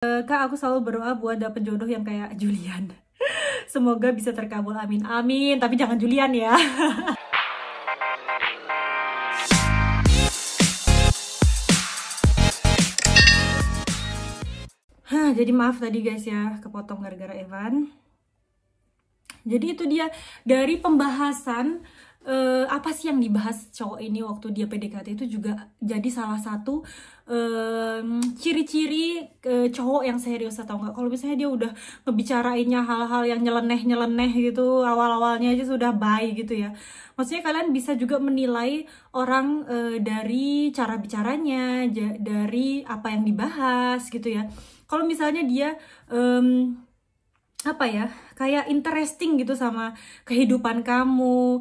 Kak, aku selalu berdoa buat dapet jodoh yang kayak Julian. Semoga bisa terkabul, amin. Amin, tapi jangan Julian ya. Jadi maaf tadi guys ya, kepotong gara-gara Evan. Jadi itu dia, dari pembahasan apa sih yang dibahas cowok ini waktu dia PDKT itu juga jadi salah satu ciri-ciri cowok yang serius atau enggak. Kalau misalnya dia udah ngebicarainnya hal-hal yang nyeleneh gitu, awal-awalnya aja sudah bye gitu ya. Maksudnya kalian bisa juga menilai orang dari cara bicaranya, dari apa yang dibahas gitu ya. Kalau misalnya dia apa ya, kayak interesting gitu sama kehidupan kamu,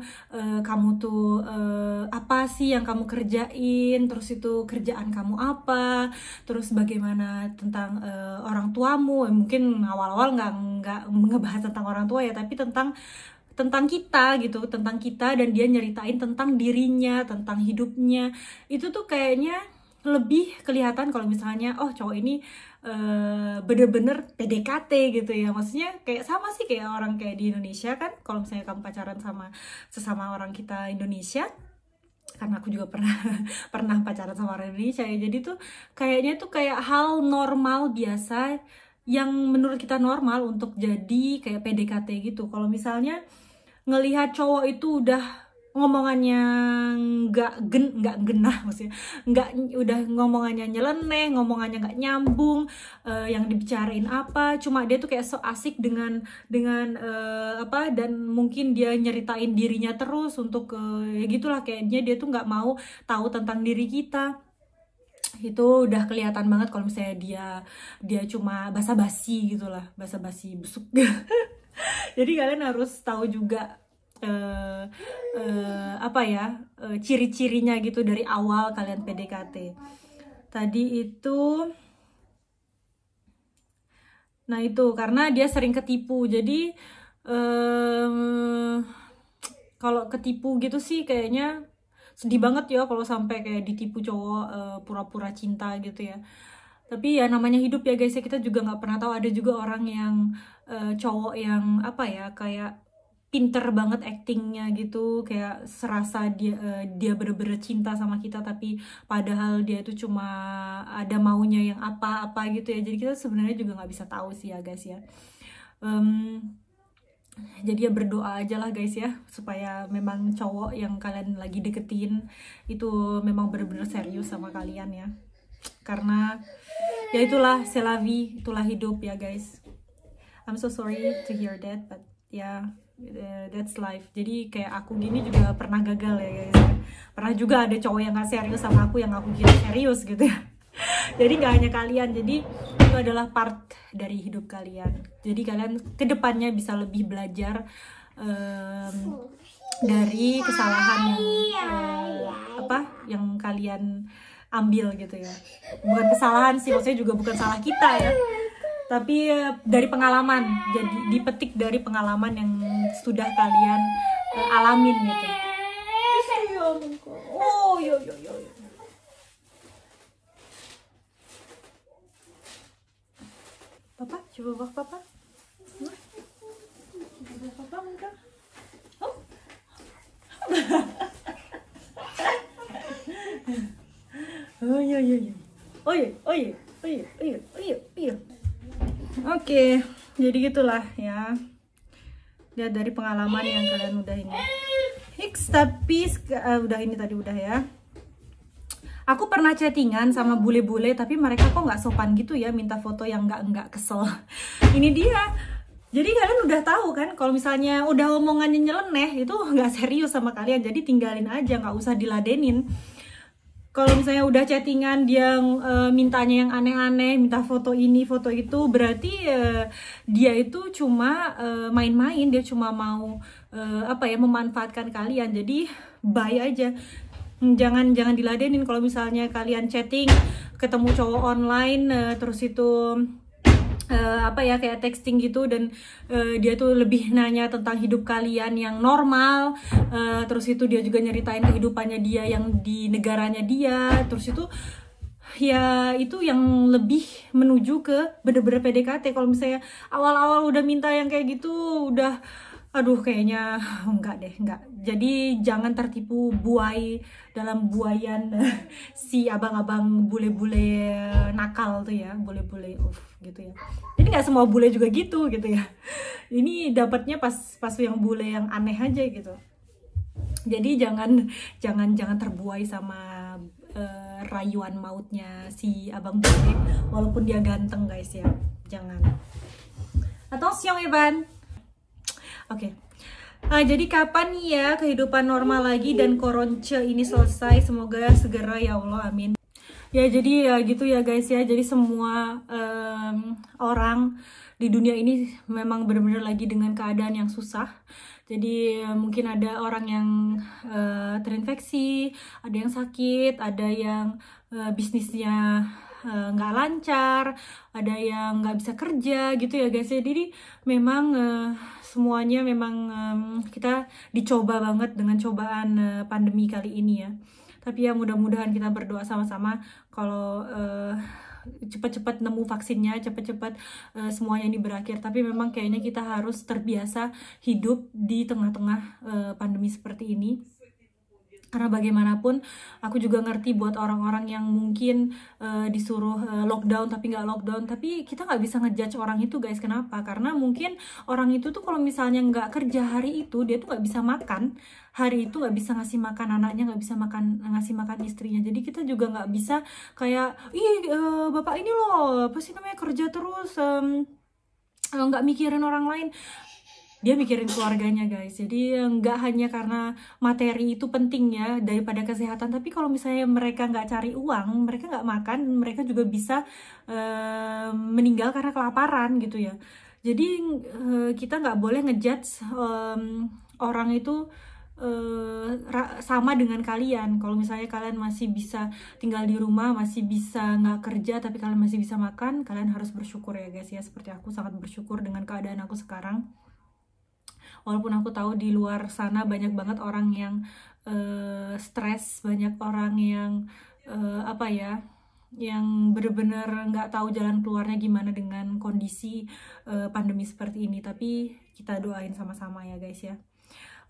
kamu tuh apa sih yang kamu kerjain, terus itu kerjaan kamu apa, terus bagaimana tentang orang tuamu. Mungkin awal-awal nggak ngebahas tentang orang tua ya, tapi tentang kita gitu, tentang kita, dan dia nyeritain tentang dirinya, tentang hidupnya. Itu tuh kayaknya lebih kelihatan kalau misalnya cowok ini bener-bener PDKT gitu ya. Maksudnya kayak sama sih kayak orang kayak di Indonesia kan, kalau misalnya kamu pacaran sama sesama orang kita Indonesia, karena aku juga pernah pacaran sama orang Indonesia ya. Jadi tuh kayaknya tuh kayak hal normal biasa yang menurut kita normal untuk jadi kayak PDKT gitu. Kalau misalnya ngelihat cowok itu udah ngomongannya nggak genah, maksudnya udah ngomongannya nyeleneh, ngomongannya nggak nyambung, yang dibicarain apa, cuma dia tuh kayak so asik dengan apa, dan mungkin dia nyeritain dirinya terus untuk ya gitulah, kayaknya dia tuh nggak mau tahu tentang diri kita. Itu udah kelihatan banget kalau misalnya dia cuma basa-basi gitulah, basa-basi busuk. Jadi kalian harus tahu juga apa ya, ciri-cirinya gitu dari awal kalian PDKT. Tadi itu, nah itu karena dia sering ketipu. Jadi kalau ketipu gitu sih kayaknya sedih banget ya kalau sampai kayak ditipu cowok pura-pura cinta gitu ya. Tapi ya namanya hidup ya guys ya, kita juga nggak pernah tahu. Ada juga orang yang cowok yang apa ya, kayak pinter banget actingnya gitu, kayak serasa dia bener-bener cinta sama kita, tapi padahal dia itu cuma ada maunya yang apa-apa gitu ya. Jadi kita sebenarnya juga nggak bisa tahu sih ya guys ya. Jadi ya berdoa aja lah guys ya, supaya memang cowok yang kalian lagi deketin itu memang bener-bener serius sama kalian ya. Karena ya itulah c'est la vie, itulah hidup ya guys. I'm so sorry to hear that, but yeah, that's life. Jadi kayak aku gini juga pernah gagal ya guys. Pernah juga ada cowok yang gak serius sama aku, yang aku kira serius gitu ya. Jadi gak hanya kalian, jadi itu adalah part dari hidup kalian. Jadi kalian kedepannya bisa lebih belajar dari kesalahan yang kalian ambil gitu ya. Bukan kesalahan sih, maksudnya juga bukan salah kita ya, tapi dari pengalaman. Jadi dipetik dari pengalaman yang sudah kalian alamin gitu. Oh yo. Papa, coba bawah papa. Coba papa mudah. Oh. Oh iya. Oke, jadi gitulah ya. Lihat dari pengalaman yang kalian udah ini. Tapi udah ini tadi udah ya. Aku pernah chattingan sama bule-bule, tapi mereka kok nggak sopan gitu ya, minta foto yang nggak kesel. Ini dia. Jadi kalian udah tahu kan, kalau misalnya udah omongannya nyeleneh itu nggak serius sama kalian. Jadi tinggalin aja, nggak usah diladenin. Kalau misalnya udah chattingan dia mintanya yang aneh-aneh, minta foto ini foto itu, berarti dia itu cuma main-main, dia cuma mau memanfaatkan kalian. Jadi bye aja. Jangan diladenin. Kalau misalnya kalian chatting, ketemu cowok online, terus itu kayak texting gitu, dan dia tuh lebih nanya tentang hidup kalian yang normal, terus itu dia juga nyeritain kehidupannya dia yang di negaranya dia, terus itu ya itu yang lebih menuju ke bener-bener PDKT. Kalau misalnya awal-awal udah minta yang kayak gitu, udah aduh kayaknya enggak deh, enggak. Jadi jangan tertipu buai dalam buayan si abang-abang bule-bule nakal tuh ya, bule-bule gitu ya. Jadi nggak semua bule juga gitu ya. Ini dapatnya pas pas yang bule yang aneh aja gitu. Jadi jangan terbuai sama rayuan mautnya si abang bule, walaupun dia ganteng guys ya, jangan. Attention Evan. Oke. Jadi kapan nih ya kehidupan normal lagi dan koronce ini selesai? Semoga segera ya Allah, amin. Ya jadi ya gitu ya guys ya. Jadi semua orang di dunia ini memang benar-benar lagi dengan keadaan yang susah. Jadi mungkin ada orang yang terinfeksi, ada yang sakit, ada yang bisnisnya nggak lancar, ada yang nggak bisa kerja gitu ya guys ya. Jadi memang semuanya memang kita dicoba banget dengan cobaan pandemi kali ini ya. Tapi ya mudah-mudahan kita berdoa sama-sama kalau cepat-cepat nemu vaksinnya, cepat-cepat semuanya ini berakhir. Tapi memang kayaknya kita harus terbiasa hidup di tengah-tengah pandemi seperti ini. Karena bagaimanapun aku juga ngerti buat orang-orang yang mungkin disuruh lockdown tapi nggak lockdown, tapi kita nggak bisa ngejudge orang itu guys. Kenapa? Karena mungkin orang itu tuh kalau misalnya nggak kerja hari itu, dia tuh nggak bisa makan hari itu, nggak bisa ngasih makan anaknya, nggak bisa ngasih makan istrinya. Jadi kita juga nggak bisa kayak bapak ini loh apa sih namanya kerja terus nggak mikirin orang lain. Dia mikirin keluarganya guys. Jadi nggak hanya karena materi itu penting ya daripada kesehatan, tapi kalau misalnya mereka nggak cari uang, mereka nggak makan, mereka juga bisa meninggal karena kelaparan gitu ya. Jadi kita nggak boleh ngejudge orang itu sama dengan kalian. Kalau misalnya kalian masih bisa tinggal di rumah, masih bisa nggak kerja, tapi kalian masih bisa makan, kalian harus bersyukur ya guys ya. Seperti aku sangat bersyukur dengan keadaan aku sekarang. Walaupun aku tahu di luar sana banyak banget orang yang stres, banyak orang yang yang bener-bener nggak tahu jalan keluarnya gimana dengan kondisi pandemi seperti ini. Tapi kita doain sama-sama ya guys ya.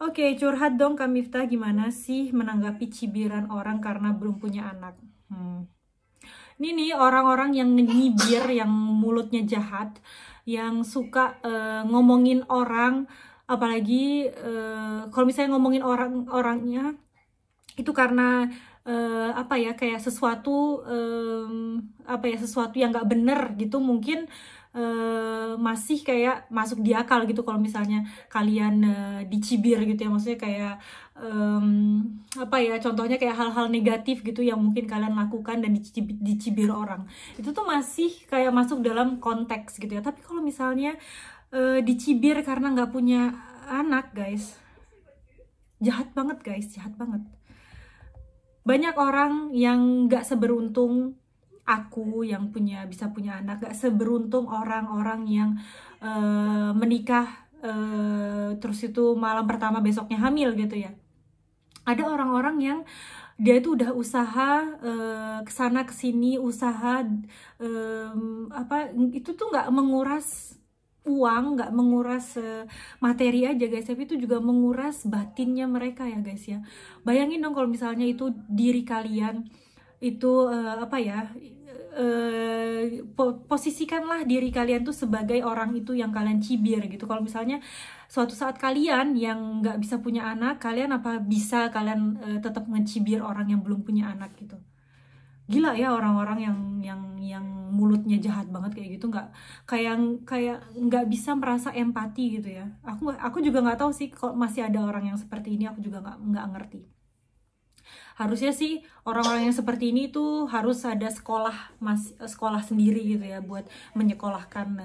Oke, curhat dong Kak Miftah, gimana sih menanggapi cibiran orang karena belum punya anak? Ini nih orang-orang yang nyibir, yang mulutnya jahat, yang suka ngomongin orang, apalagi kalau misalnya ngomongin orang-orangnya itu karena kayak sesuatu sesuatu yang nggak bener gitu, mungkin masih kayak masuk di akal gitu kalau misalnya kalian dicibir gitu ya. Maksudnya kayak contohnya kayak hal-hal negatif gitu yang mungkin kalian lakukan dan dicibir orang, itu tuh masih kayak masuk dalam konteks gitu ya. Tapi kalau misalnya dicibir karena nggak punya anak guys, jahat banget guys, jahat banget. Banyak orang yang nggak seberuntung aku yang bisa punya anak, gak seberuntung orang-orang yang menikah terus itu malam pertama besoknya hamil gitu ya. Ada orang-orang yang dia itu udah usaha kesana kesini, usaha itu tuh nggak menguras uang, nggak menguras materi aja guys, tapi itu juga menguras batinnya mereka ya guys ya. Bayangin dong kalau misalnya itu diri kalian itu posisikanlah diri kalian tuh sebagai orang itu yang kalian cibir gitu. Kalau misalnya suatu saat kalian yang nggak bisa punya anak, kalian apa bisa kalian tetap ngecibir orang yang belum punya anak gitu? Gila ya orang-orang yang mulutnya jahat banget kayak gitu, nggak kayak nggak bisa merasa empati gitu ya. Aku juga nggak tahu sih kalau masih ada orang yang seperti ini, aku juga nggak ngerti. Harusnya sih orang-orang yang seperti ini tuh harus ada sekolah sendiri gitu ya buat menyekolahkan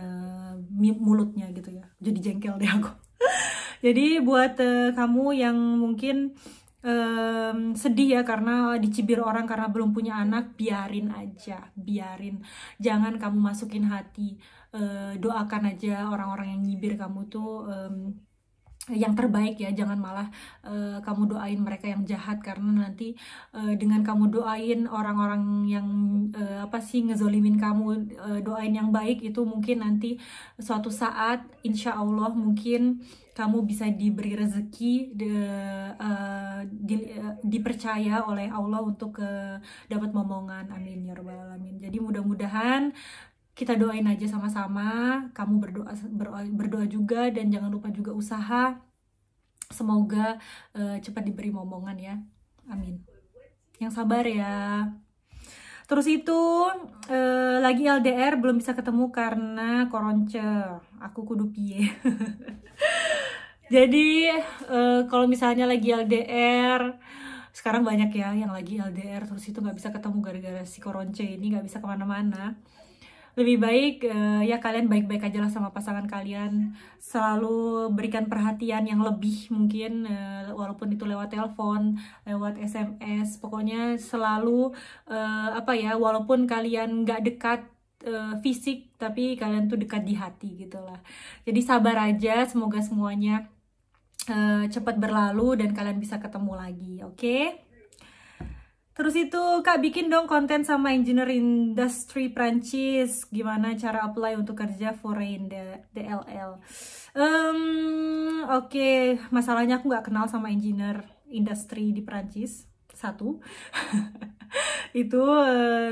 mulutnya gitu ya. Jadi jengkel deh aku. Jadi buat kamu yang mungkin sedih ya karena dicibir orang karena belum punya anak, biarin aja, biarin. Jangan kamu masukin hati. Doakan aja orang-orang yang nyibir kamu tuh yang terbaik ya, jangan malah kamu doain mereka yang jahat, karena nanti dengan kamu doain orang-orang yang apa sih ngezolimin kamu, doain yang baik itu mungkin nanti suatu saat insya Allah mungkin kamu bisa diberi rezeki, dipercaya oleh Allah untuk dapat momongan, amin ya rabbal alamin. Jadi mudah-mudahan kita doain aja sama-sama, kamu berdoa juga, dan jangan lupa juga usaha, semoga cepat diberi momongan ya, amin. Yang sabar ya. Terus itu lagi LDR belum bisa ketemu karena koronce, aku kudu piye. Jadi kalau misalnya lagi LDR, sekarang banyak ya yang lagi LDR terus itu nggak bisa ketemu gara-gara si koronce ini, nggak bisa kemana-mana. Lebih baik ya kalian baik-baik aja lah sama pasangan kalian, selalu berikan perhatian yang lebih mungkin, walaupun itu lewat telepon, lewat SMS, pokoknya selalu apa ya, walaupun kalian nggak dekat fisik, tapi kalian tuh dekat di hati gitu lah. Jadi sabar aja, semoga semuanya cepat berlalu dan kalian bisa ketemu lagi, oke? Terus itu Kak bikin dong konten sama engineer industri Prancis, gimana cara apply untuk kerja foreign DLL. Oke, masalahnya aku nggak kenal sama engineer industri di Prancis satu. Itu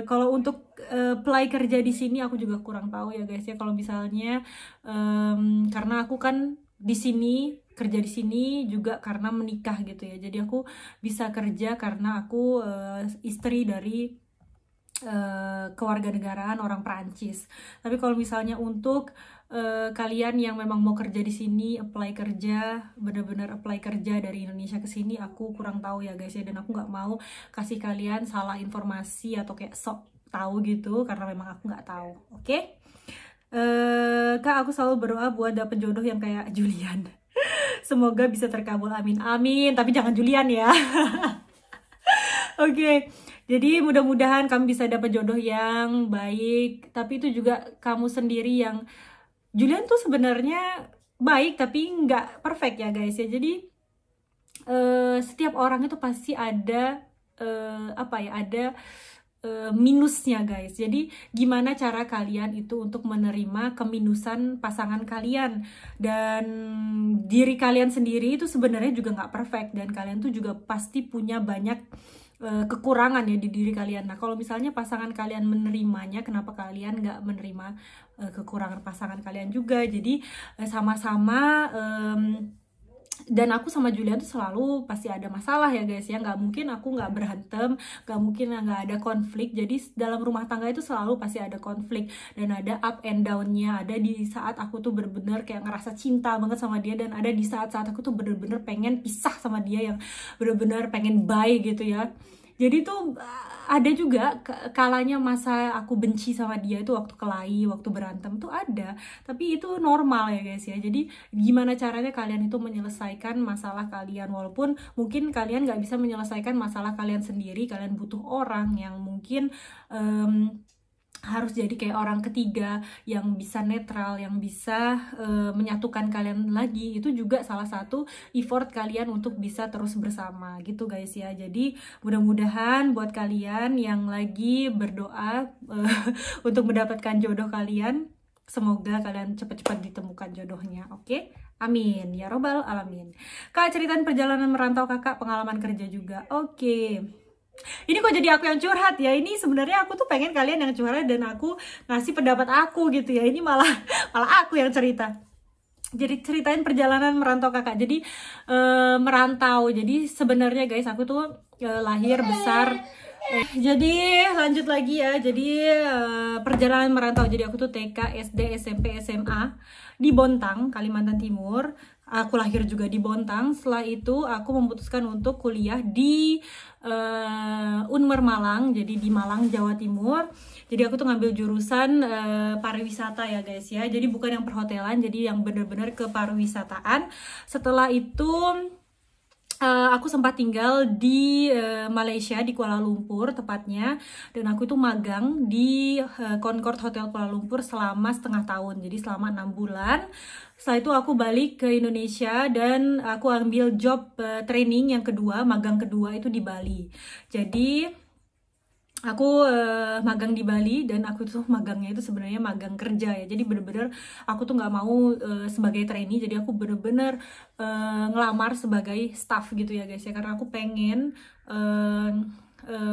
kalau untuk apply kerja di sini aku juga kurang tahu ya guys ya. Kalau misalnya karena aku kan di sini kerja di sini juga karena menikah gitu ya, jadi aku bisa kerja karena aku istri dari kewarganegaraan orang Perancis. Tapi kalau misalnya untuk kalian yang memang mau kerja di sini, apply kerja, bener-bener apply kerja dari Indonesia ke sini, aku kurang tahu ya guys ya, dan aku nggak mau kasih kalian salah informasi atau kayak sok tahu gitu, karena memang aku nggak tahu, oke? Kak, aku selalu berdoa buat dapet jodoh yang kayak Julian. Semoga bisa terkabul, amin amin, tapi jangan Julian ya. Oke, jadi mudah-mudahan kamu bisa dapat jodoh yang baik, tapi itu juga kamu sendiri yang Julian tuh sebenarnya baik tapi nggak perfect ya guys ya. Jadi setiap orang itu pasti ada apa ya, ada minusnya guys. Jadi gimana cara kalian itu untuk menerima keminusan pasangan kalian, dan diri kalian sendiri itu sebenarnya juga nggak perfect, dan kalian tuh juga pasti punya banyak kekurangan ya di diri kalian. Nah kalau misalnya pasangan kalian menerimanya, kenapa kalian nggak menerima kekurangan pasangan kalian juga? Jadi sama-sama dan aku sama Julian tuh selalu pasti ada masalah ya guys ya, nggak mungkin aku nggak berantem, nggak mungkin nggak ada konflik. Jadi dalam rumah tangga itu selalu pasti ada konflik dan ada up and down-nya. Ada di saat aku tuh bener-bener kayak ngerasa cinta banget sama dia, dan ada di saat-saat aku tuh bener-bener pengen pisah sama dia, yang bener-bener pengen bye gitu ya. Jadi tuh ada juga kalanya masa aku benci sama dia itu waktu kelahi, waktu berantem tuh ada. Tapi itu normal ya guys ya. Jadi gimana caranya kalian itu menyelesaikan masalah kalian, walaupun mungkin kalian nggak bisa menyelesaikan masalah kalian sendiri, kalian butuh orang yang mungkin harus jadi kayak orang ketiga yang bisa netral, yang bisa menyatukan kalian lagi. Itu juga salah satu effort kalian untuk bisa terus bersama gitu guys ya. Jadi mudah-mudahan buat kalian yang lagi berdoa untuk mendapatkan jodoh kalian, semoga kalian cepat-cepat ditemukan jodohnya, oke? Amin ya robbal alamin. Kak, ceritain perjalanan merantau kakak, pengalaman kerja juga. Oke. Ini kok jadi aku yang curhat ya? Ini sebenarnya aku tuh pengen kalian yang curhat dan aku ngasih pendapat aku gitu ya. Ini malah aku yang cerita. Jadi ceritain perjalanan merantau kakak. Jadi merantau. Jadi sebenarnya guys, aku tuh lahir besar. Jadi lanjut lagi ya. Jadi perjalanan merantau. Jadi aku tuh TK, SD, SMP, SMA di Bontang, Kalimantan Timur. Aku lahir juga di Bontang. Setelah itu aku memutuskan untuk kuliah di Unmer Malang, jadi di Malang, Jawa Timur. Jadi aku tuh ngambil jurusan pariwisata ya guys ya. Jadi bukan yang perhotelan, jadi yang bener-bener ke pariwisataan. Setelah itu aku sempat tinggal di Malaysia, di Kuala Lumpur tepatnya, dan aku itu magang di Concord Hotel Kuala Lumpur selama setengah tahun, jadi selama 6 bulan. Setelah itu aku balik ke Indonesia dan aku ambil job training yang kedua, magang kedua itu di Bali. Jadi aku magang di Bali, dan aku tuh magangnya itu sebenarnya magang kerja ya, jadi bener-bener aku tuh nggak mau sebagai trainee, jadi aku bener-bener ngelamar sebagai staff gitu ya guys ya, karena aku pengen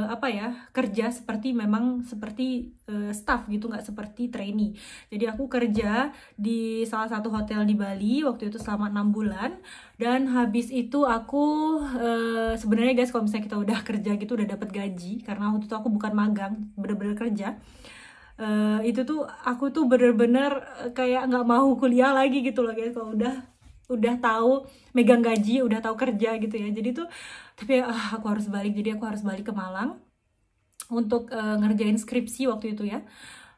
apa ya, kerja seperti memang seperti staff gitu, nggak seperti trainee. Jadi aku kerja di salah satu hotel di Bali waktu itu selama 6 bulan, dan habis itu aku sebenarnya guys, kalau misalnya kita udah kerja gitu udah dapat gaji, karena waktu itu aku bukan magang, bener-bener kerja. Itu tuh aku tuh bener-bener kayak nggak mau kuliah lagi gitu loh guys, kalau udah tahu megang gaji, udah tahu kerja gitu ya. Jadi tuh tapi aku harus balik, jadi aku harus balik ke Malang untuk ngerjain skripsi waktu itu ya,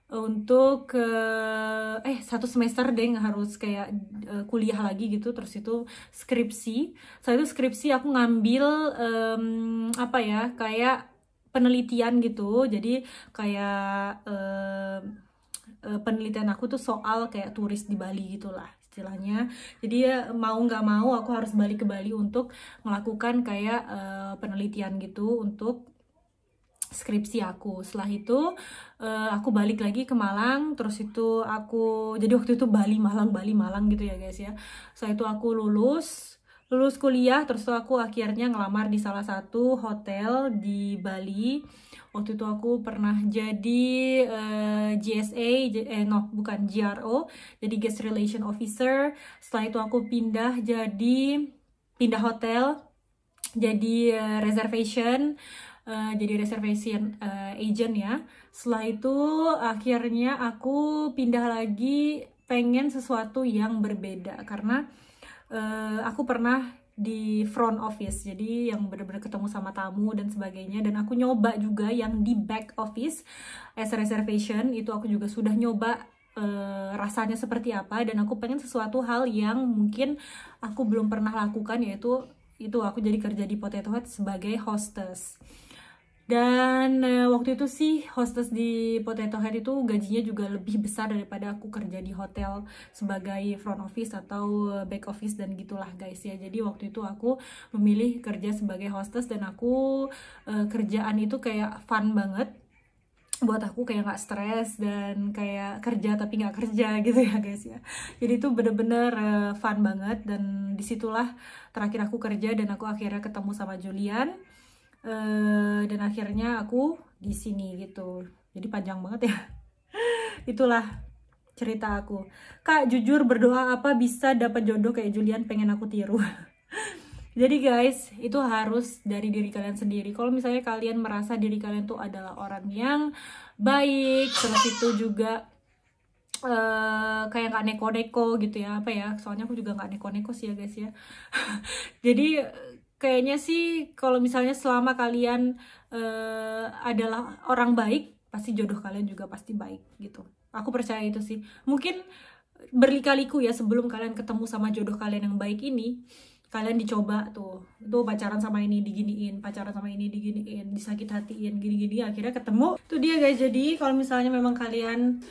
untuk 1 semester deh harus kayak kuliah lagi gitu. Terus itu skripsi, setelah itu skripsi aku ngambil apa ya, kayak penelitian gitu. Jadi kayak penelitian aku tuh soal kayak turis di Bali gitulah istilahnya. Jadi ya mau nggak mau aku harus balik ke Bali untuk melakukan kayak penelitian gitu untuk skripsi aku. Setelah itu aku balik lagi ke Malang. Terus itu aku, jadi waktu itu Bali Malang gitu ya guys ya. Setelah itu aku lulus kuliah, terus tuh aku akhirnya ngelamar di salah satu hotel di Bali. Waktu itu aku pernah jadi GSA, bukan GRO, jadi Guest Relation Officer. Setelah itu aku pindah hotel, jadi reservation agent ya. Setelah itu akhirnya aku pindah lagi, pengen sesuatu yang berbeda, karena aku pernah di front office, jadi yang benar-benar ketemu sama tamu dan sebagainya, dan aku nyoba juga yang di back office as a reservation, itu aku juga sudah nyoba rasanya seperti apa, dan aku pengen sesuatu hal yang mungkin aku belum pernah lakukan, yaitu aku jadi kerja di Potato Head sebagai hostess. Dan waktu itu sih hostess di Potato Head itu gajinya juga lebih besar daripada aku kerja di hotel sebagai front office atau back office dan gitulah guys ya. Jadi waktu itu aku memilih kerja sebagai hostess, dan aku kerjaan itu kayak fun banget buat aku, kayak nggak stres dan kayak kerja tapi nggak kerja gitu ya guys ya. Jadi itu bener-bener fun banget, dan disitulah terakhir aku kerja, dan aku akhirnya ketemu sama Julian. Dan akhirnya aku di sini gitu. Jadi panjang banget ya. Itulah cerita aku. Kak, jujur berdoa apa bisa dapat jodoh kayak Julian, pengen aku tiru. Jadi guys, itu harus dari diri kalian sendiri. Kalau misalnya kalian merasa diri kalian tuh adalah orang yang baik, terus itu juga kayak nggak neko-neko gitu ya, apa ya, soalnya aku juga nggak neko-neko sih ya guys ya. Jadi kayaknya sih kalau misalnya selama kalian adalah orang baik, pasti jodoh kalian juga pasti baik gitu. Aku percaya itu sih. Mungkin berlika-liku ya sebelum kalian ketemu sama jodoh kalian yang baik ini, kalian dicoba tuh pacaran sama ini diginiin, pacaran sama ini diginiin, disakit hatiin, gini-gini, akhirnya ketemu. Itu dia guys. Jadi kalau misalnya memang kalian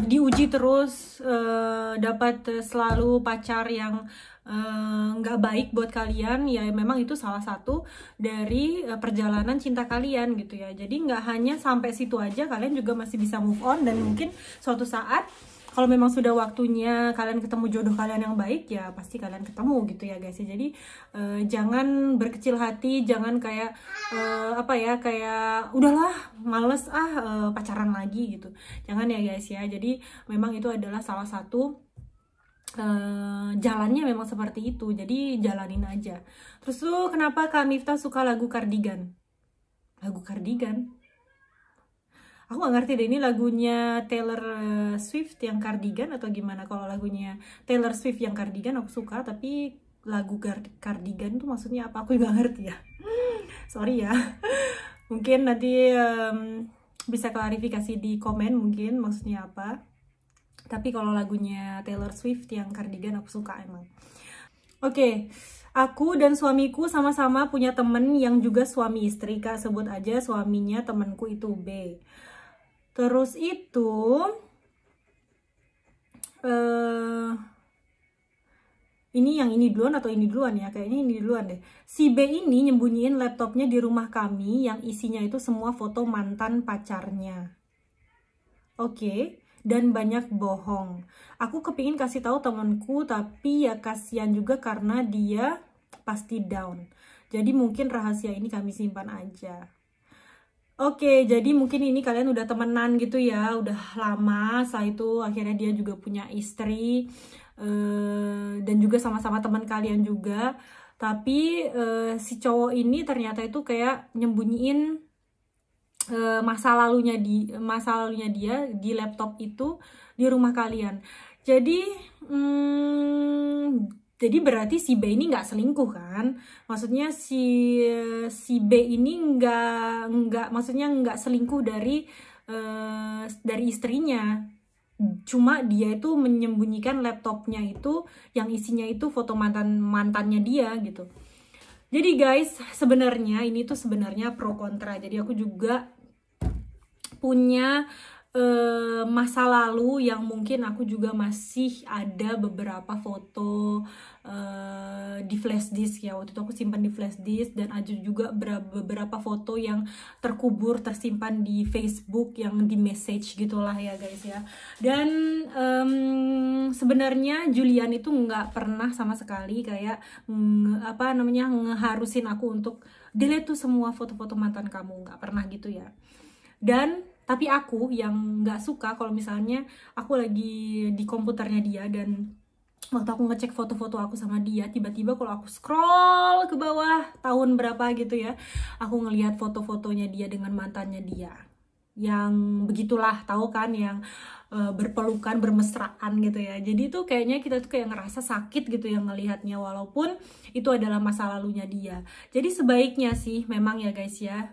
diuji terus, dapat selalu pacar yang nggak baik buat kalian, ya memang itu salah satu dari perjalanan cinta kalian gitu ya. Jadi nggak hanya sampai situ aja, kalian juga masih bisa move on, dan mungkin suatu saat kalau memang sudah waktunya kalian ketemu jodoh kalian yang baik, ya pasti kalian ketemu gitu ya guys ya. Jadi jangan berkecil hati, jangan kayak apa ya, kayak udahlah males pacaran lagi gitu, jangan ya guys ya. Jadi memang itu adalah salah satu jalannya memang seperti itu, jadi jalanin aja. Terus tuh kenapa Kak Miftah suka lagu Cardigan? Lagu Cardigan? Aku gak ngerti deh, ini lagunya Taylor Swift yang Cardigan atau gimana. Kalau lagunya Taylor Swift yang Cardigan aku suka, tapi lagu Cardigan tuh maksudnya apa? Aku juga ngerti ya. Sorry ya. Mungkin nanti bisa klarifikasi di komen mungkin maksudnya apa. Tapi kalau lagunya Taylor Swift yang Cardigan aku suka emang. Oke, aku dan suamiku sama-sama punya temen yang juga suami istri, Kak. Sebut aja suaminya temenku itu B. Terus itu, eh ini yang ini duluan atau ini duluan ya? Kayaknya ini duluan deh. Si B ini nyembunyiin laptopnya di rumah kami yang isinya itu semua foto mantan pacarnya. Oke, dan banyak bohong. Aku kepingin kasih tahu temanku, tapi ya kasihan juga karena dia pasti down. Jadi mungkin rahasia ini kami simpan aja. Oke, jadi mungkin ini kalian udah temenan gitu ya, udah lama. Setelah itu akhirnya dia juga punya istri, dan juga sama-sama teman kalian juga. Tapi si cowok ini ternyata itu kayak nyembunyiin masa lalunya dia di laptop itu di rumah kalian. Jadi jadi berarti si B ini nggak selingkuh kan? Maksudnya si B ini maksudnya nggak selingkuh dari istrinya. Cuma dia itu menyembunyikan laptopnya itu yang isinya itu foto mantannya dia gitu. Jadi guys, sebenarnya ini tuh sebenarnya pro kontra. Jadi aku juga punya masa lalu yang mungkin aku juga masih ada beberapa foto di flash disk ya. Waktu itu aku simpan di flash disk, dan ada juga beberapa foto yang tersimpan di Facebook yang di message gitulah ya guys ya. Dan sebenarnya Julian itu nggak pernah sama sekali kayak ngeharusin aku untuk delete tuh semua foto-foto mantan kamu, nggak pernah gitu ya. Tapi aku yang nggak suka kalau misalnya aku lagi di komputernya dia, dan waktu aku ngecek foto-foto aku sama dia, tiba-tiba kalau aku scroll ke bawah tahun berapa gitu ya, aku ngelihat foto-fotonya dia dengan mantannya dia. Yang begitulah, tahu kan, yang berpelukan, bermesraan gitu ya. Jadi tuh kayaknya kita tuh kayak ngerasa sakit gitu yang ngelihatnya, walaupun itu adalah masa lalunya dia. Jadi sebaiknya sih memang ya guys ya,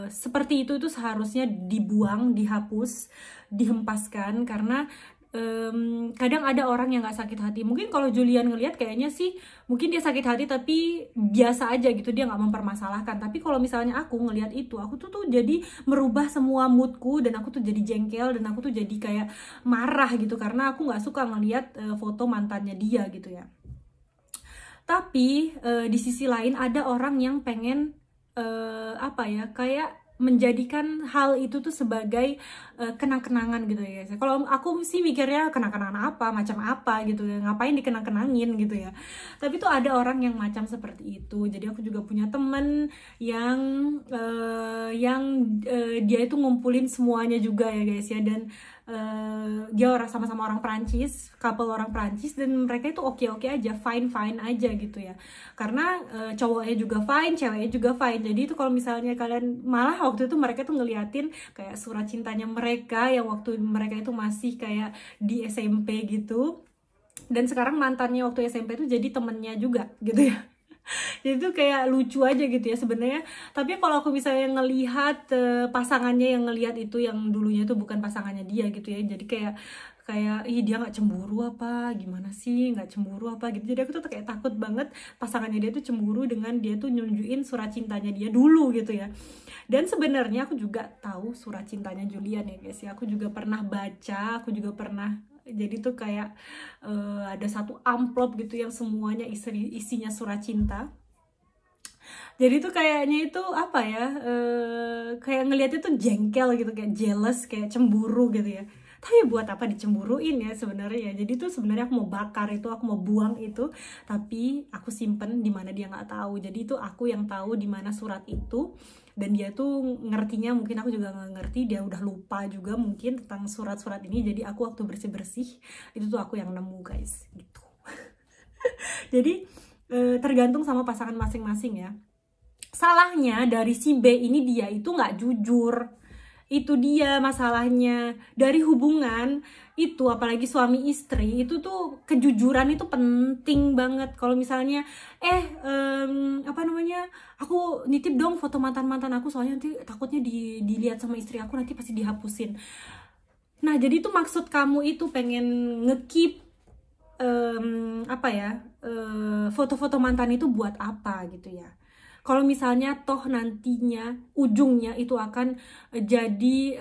seperti itu seharusnya dibuang, dihapus, dihempaskan, karena kadang ada orang yang nggak sakit hati. Mungkin kalau Julian ngelihat kayaknya sih mungkin dia sakit hati tapi biasa aja gitu, dia nggak mempermasalahkan. Tapi kalau misalnya aku ngelihat itu, aku tuh jadi merubah semua moodku, dan aku tuh jadi jengkel, dan aku tuh jadi kayak marah gitu, karena aku nggak suka ngelihat foto mantannya dia gitu ya. Tapi di sisi lain ada orang yang pengen kayak menjadikan hal itu tuh sebagai kenang-kenangan gitu ya guys. Kalau aku sih mikirnya kenang-kenangan apa, macam apa gitu ya, ngapain dikenang-kenangin gitu ya. Tapi tuh ada orang yang macam seperti itu. Jadi aku juga punya temen yang dia itu ngumpulin semuanya juga ya guys ya, dan dia sama-sama orang Perancis, couple orang Perancis, dan mereka itu oke-oke aja, fine aja gitu ya, karena cowoknya juga fine, ceweknya juga fine. Jadi itu kalau misalnya kalian, malah waktu itu mereka tuh ngeliatin kayak surat cintanya mereka yang waktu mereka itu masih kayak di SMP gitu, dan sekarang mantannya waktu SMP itu jadi temennya juga gitu ya. Jadi tuh kayak lucu aja gitu ya sebenarnya. Tapi kalau aku misalnya ngelihat pasangannya yang ngelihat itu, yang dulunya itu bukan pasangannya dia gitu ya, jadi kayak dia nggak cemburu apa gimana sih, nggak cemburu apa gitu. Jadi aku tuh kayak takut banget pasangannya dia tuh cemburu dengan dia tuh nunjukin surat cintanya dia dulu gitu ya. Dan sebenarnya aku juga tahu surat cintanya Julian ya guys ya, aku juga pernah baca, aku juga pernah, jadi tuh kayak ada satu amplop gitu yang semuanya isinya surat cinta. Jadi tuh kayaknya itu apa ya, kayak ngelihatnya tuh jengkel gitu, kayak jealous, kayak cemburu gitu ya. Tapi buat apa dicemburuin ya sebenarnya. Jadi tuh sebenarnya aku mau bakar itu, aku mau buang itu, tapi aku simpen di mana dia nggak tahu. Jadi itu aku yang tahu di mana surat itu, dan dia tuh ngertinya mungkin aku juga nggak ngerti, dia udah lupa juga mungkin tentang surat-surat ini. Jadi aku waktu bersih-bersih itu tuh aku yang nemu guys gitu. Jadi tergantung sama pasangan masing-masing ya. Salahnya dari si B ini, dia itu nggak jujur. Itu dia masalahnya. Dari hubungan itu, apalagi suami istri, itu tuh kejujuran itu penting banget. Kalau misalnya aku nitip dong foto mantan aku, soalnya nanti takutnya dilihat sama istri aku, nanti pasti dihapusin. Nah jadi itu maksud kamu itu pengen ngekeep apa ya, foto-foto mantan itu buat apa gitu ya. Kalau misalnya toh nantinya ujungnya itu akan jadi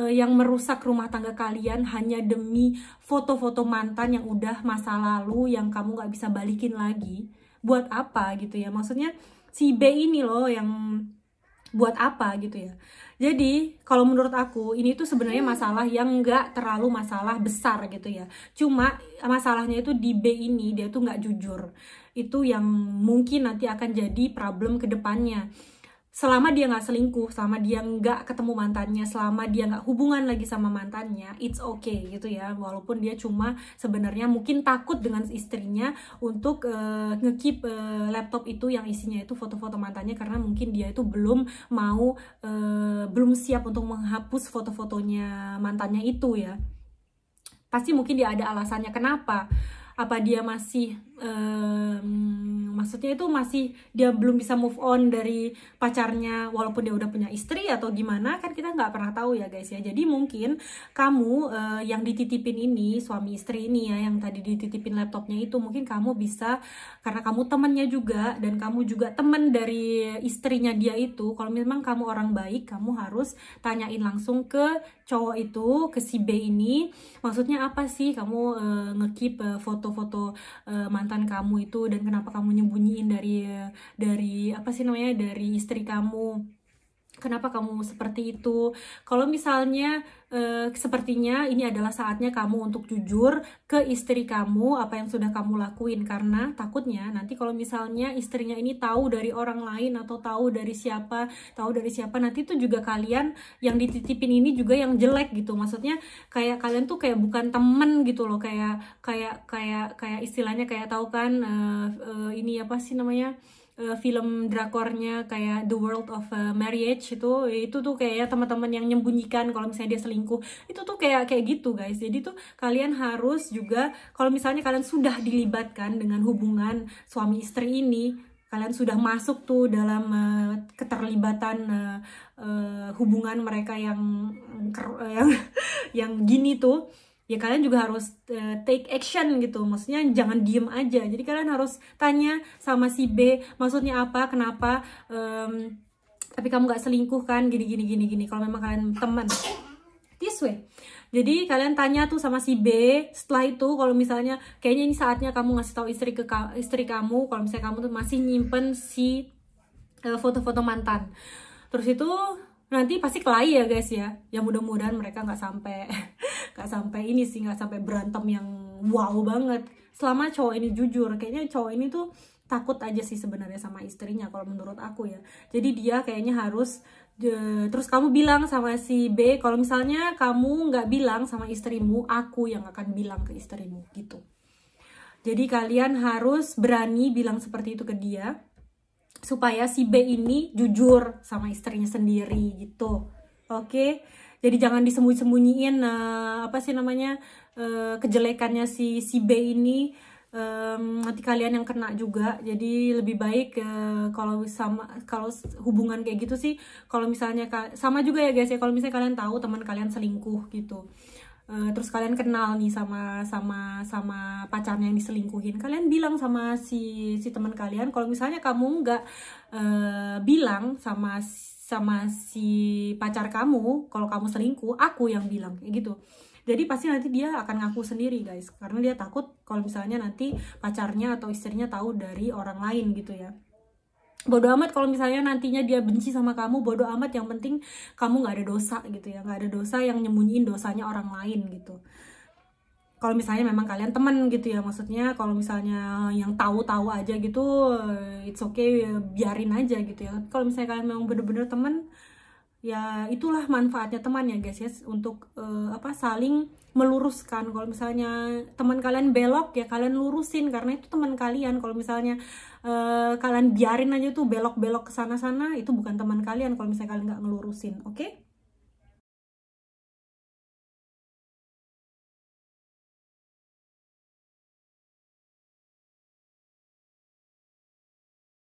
yang merusak rumah tangga kalian hanya demi foto-foto mantan yang udah masa lalu yang kamu nggak bisa balikin lagi, buat apa gitu ya. Maksudnya si B ini loh yang buat apa gitu ya. Jadi kalau menurut aku ini tuh sebenarnya masalah yang nggak terlalu masalah besar gitu ya. Cuma masalahnya itu di B ini, dia tuh nggak jujur. Itu yang mungkin nanti akan jadi problem ke depannya. Selama dia nggak selingkuh, selama dia nggak ketemu mantannya, selama dia nggak hubungan lagi sama mantannya, it's okay gitu ya. Walaupun dia cuma sebenarnya mungkin takut dengan istrinya untuk ngekeep laptop itu yang isinya itu foto-foto mantannya, karena mungkin dia itu belum mau, belum siap untuk menghapus foto-fotonya mantannya itu ya. Pasti mungkin dia ada alasannya kenapa. Apa dia masih maksudnya itu masih dia belum bisa move on dari pacarnya walaupun dia udah punya istri, atau gimana, kan kita nggak pernah tahu ya guys ya. Jadi mungkin kamu yang dititipin ini, suami istri ini ya, yang tadi dititipin laptopnya itu, mungkin kamu bisa, karena kamu temennya juga dan kamu juga temen dari istrinya dia itu, kalau memang kamu orang baik, kamu harus tanyain langsung ke cowok itu, ke si B ini, maksudnya apa sih kamu ngekeep foto-foto mantan kamu itu, dan kenapa kamu nyembunyiin dari apa sih namanya, dari istri kamu, kenapa kamu seperti itu. Kalau misalnya sepertinya ini adalah saatnya kamu untuk jujur ke istri kamu apa yang sudah kamu lakuin, karena takutnya nanti kalau misalnya istrinya ini tahu dari orang lain atau tahu dari siapa nanti itu juga kalian yang dititipin ini juga yang jelek gitu. Maksudnya kayak kalian tuh kayak bukan temen gitu loh, kayak istilahnya kayak tahu kan ini apa sih namanya, film drakornya kayak The World of Marriage itu tuh kayak teman-teman yang nyembunyikan kalau misalnya dia selingkuh, itu tuh kayak gitu guys. Jadi tuh kalian harus juga, kalau misalnya kalian sudah dilibatkan dengan hubungan suami istri ini, kalian sudah masuk tuh dalam keterlibatan hubungan mereka yang yang gini tuh, ya kalian juga harus take action gitu. Maksudnya jangan diem aja. Jadi kalian harus tanya sama si B, maksudnya apa, kenapa, tapi kamu gak selingkuh kan, gini. Kalau memang kalian teman, this way. Jadi kalian tanya tuh sama si B. Setelah itu kalau misalnya kayaknya ini saatnya kamu ngasih tahu istri kamu kalau misalnya kamu tuh masih nyimpen si foto-foto mantan. Terus itu nanti pasti kelahi ya guys ya. Ya mudah-mudahan mereka nggak sampai ini sih, nggak sampai berantem yang wow banget. Selama cowok ini jujur, kayaknya cowok ini tuh takut aja sih sebenarnya sama istrinya kalau menurut aku ya. Jadi dia kayaknya harus terus kamu bilang sama si B, kalau misalnya kamu nggak bilang sama istrimu, aku yang akan bilang ke istrimu gitu. Jadi kalian harus berani bilang seperti itu ke dia, supaya si B ini jujur sama istrinya sendiri gitu. Oke? Jadi jangan disembunyi-sembunyiin apa sih namanya, kejelekannya si B ini, nanti kalian yang kena juga. Jadi lebih baik kalau hubungan kayak gitu sih, kalau misalnya sama juga ya guys ya, kalau misalnya kalian tahu teman kalian selingkuh gitu, terus kalian kenal nih sama pacarnya yang diselingkuhin, kalian bilang sama si teman kalian, kalau misalnya kamu nggak bilang sama si pacar kamu kalau kamu selingkuh, aku yang bilang, kayak gitu. Jadi pasti nanti dia akan ngaku sendiri guys, karena dia takut kalau misalnya nanti pacarnya atau istrinya tahu dari orang lain gitu ya. Bodoh amat kalau misalnya nantinya dia benci sama kamu, bodoh amat, yang penting kamu nggak ada dosa gitu ya, nggak ada dosa yang nyembunyiin dosanya orang lain gitu. Kalau misalnya memang kalian temen gitu ya, maksudnya kalau misalnya yang tahu-tahu aja gitu, it's okay, biarin aja gitu ya. Kalau misalnya kalian memang bener-bener temen, ya itulah manfaatnya teman ya guys ya, untuk saling meluruskan. Kalau misalnya teman kalian belok, ya kalian lurusin karena itu teman kalian. Kalau misalnya kalian biarin aja tuh belok-belok ke sana-sana, itu bukan teman kalian kalau misalnya kalian nggak ngelurusin. Oke?